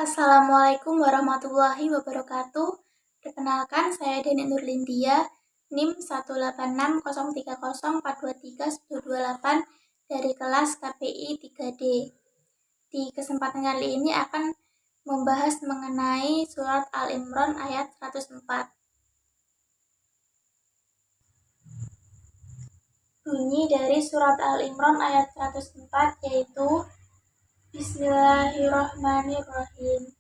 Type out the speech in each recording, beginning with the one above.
Assalamualaikum warahmatullahi wabarakatuh. Perkenalkan, saya Deni Nurlindia, NIM 1860304231028 dari kelas KPI 3D. Di kesempatan kali ini akan membahas mengenai surat Al-Imran ayat 104. Bunyi dari surat Al-Imran ayat 104 yaitu Bismillahirrahmanirrahim.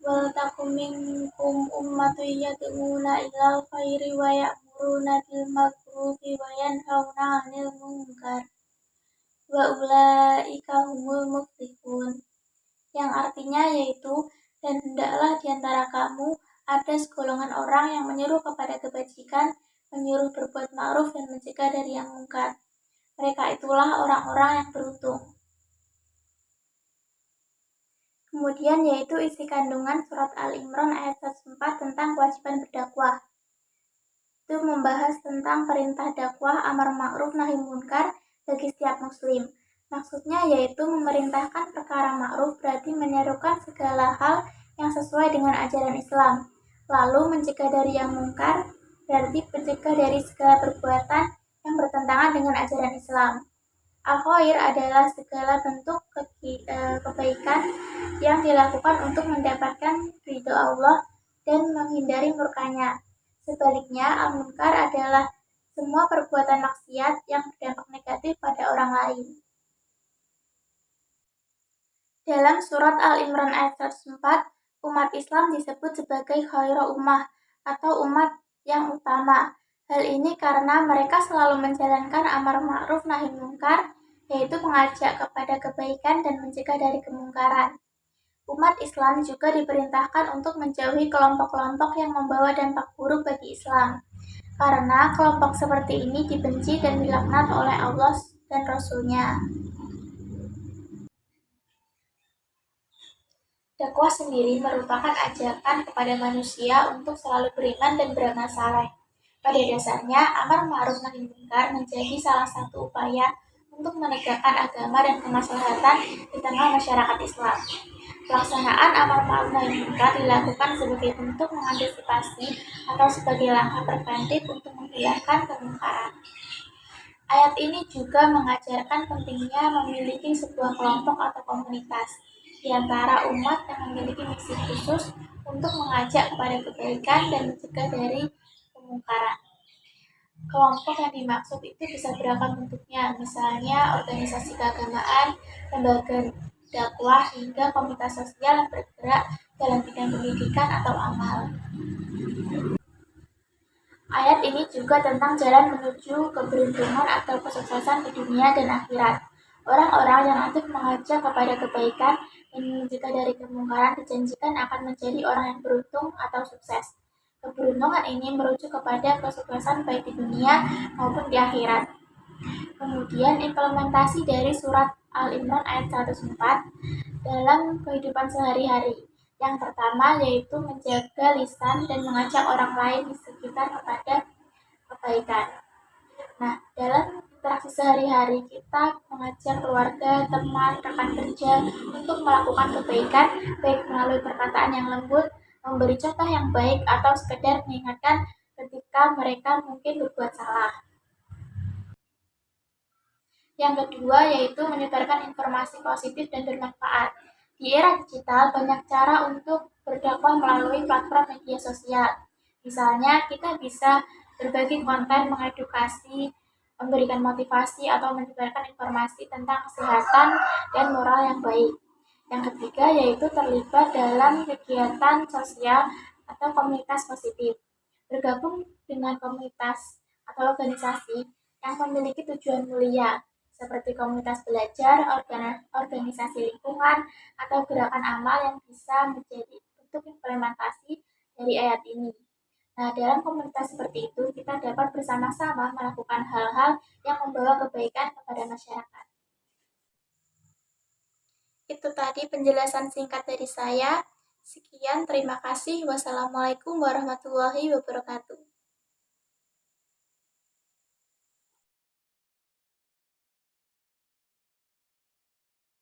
Wal takum minkum ummatun yad'una ilal khairi wa ya'muruna bil ma'rufi wa yanhauna 'anil munkar wa ulaika humul muflihun. Yang artinya yaitu, dan hendaklah di antara kamu ada segolongan orang yang menyuruh kepada kebajikan, menyuruh berbuat ma'ruf dan mencegah dari yang mungkar. Mereka itulah orang-orang yang beruntung. Kemudian yaitu isi kandungan surat Al-Imran ayat 104 tentang kewajiban berdakwah. Itu membahas tentang perintah dakwah amar ma'ruf nahi munkar bagi setiap muslim. Maksudnya yaitu memerintahkan perkara ma'ruf berarti menyerukan segala hal yang sesuai dengan ajaran Islam. Lalu mencegah dari yang mungkar berarti mencegah dari segala perbuatan yang bertentangan dengan ajaran Islam. Al-khair adalah segala bentuk kebaikan yang dilakukan untuk mendapatkan ridho Allah dan menghindari murkanya. Sebaliknya, al-munkar adalah semua perbuatan maksiat yang berdampak negatif pada orang lain. Dalam surat Al-Imran ayat 104, umat Islam disebut sebagai khairu ummah atau umat yang utama. Hal ini karena mereka selalu menjalankan amar ma'ruf nahi munkar, yaitu mengajak kepada kebaikan dan mencegah dari kemungkaran. Umat Islam juga diperintahkan untuk menjauhi kelompok-kelompok yang membawa dampak buruk bagi Islam, karena kelompok seperti ini dibenci dan dilaknat oleh Allah dan Rasul-Nya. Dakwah sendiri merupakan ajakan kepada manusia untuk selalu beriman dan beramal saleh. Pada dasarnya, amar ma'ruf nahi munkar menjadi salah satu upaya untuk menegakkan agama dan kemaslahatan di tengah masyarakat Islam. Pelaksanaan amar ma'ruf nahi munkar dilakukan sebagai bentuk mengantisipasi atau sebagai langkah preventif untuk menghilangkan kemungkaran. Ayat ini juga mengajarkan pentingnya memiliki sebuah kelompok atau komunitas di antara umat yang memiliki misi khusus untuk mengajak kepada kebaikan dan mencegah dari kemungkaran. Kelompok yang dimaksud itu bisa beragam bentuknya, misalnya organisasi keagamaan, lembaga dakwah, hingga komunitas sosial yang bergerak dalam bidang pendidikan atau amal. Ayat ini juga tentang jalan menuju keberuntungan atau kesuksesan di dunia dan akhirat. Orang-orang yang aktif mengajak kepada kebaikan dan mencegah dari kemungkaran dijanjikan akan menjadi orang yang beruntung atau sukses. Keberuntungan ini merujuk kepada kesuksesan baik di dunia maupun di akhirat. Kemudian implementasi dari surat Al-Imran ayat 104 dalam kehidupan sehari-hari. Yang pertama yaitu menjaga lisan dan mengajak orang lain di sekitar kepada kebaikan. Nah, dalam interaksi sehari-hari kita mengajak keluarga, teman, rekan kerja untuk melakukan kebaikan baik melalui perkataan yang lembut, memberi contoh yang baik, atau sekedar mengingatkan ketika mereka mungkin berbuat salah. Yang kedua yaitu menyebarkan informasi positif dan bermanfaat. Di era digital, banyak cara untuk berdakwah melalui platform media sosial. Misalnya, kita bisa berbagi konten mengedukasi, memberikan motivasi, atau menyebarkan informasi tentang kesehatan dan moral yang baik. Yang ketiga yaitu terlibat dalam kegiatan sosial atau komunitas positif. Bergabung dengan komunitas atau organisasi yang memiliki tujuan mulia, seperti komunitas belajar, organisasi lingkungan, atau gerakan amal yang bisa menjadi bentuk implementasi dari ayat ini. Nah, dalam komunitas seperti itu, kita dapat bersama-sama melakukan hal-hal yang membawa kebaikan kepada masyarakat. Itu tadi penjelasan singkat dari saya. Sekian, terima kasih. Wassalamualaikum warahmatullahi wabarakatuh.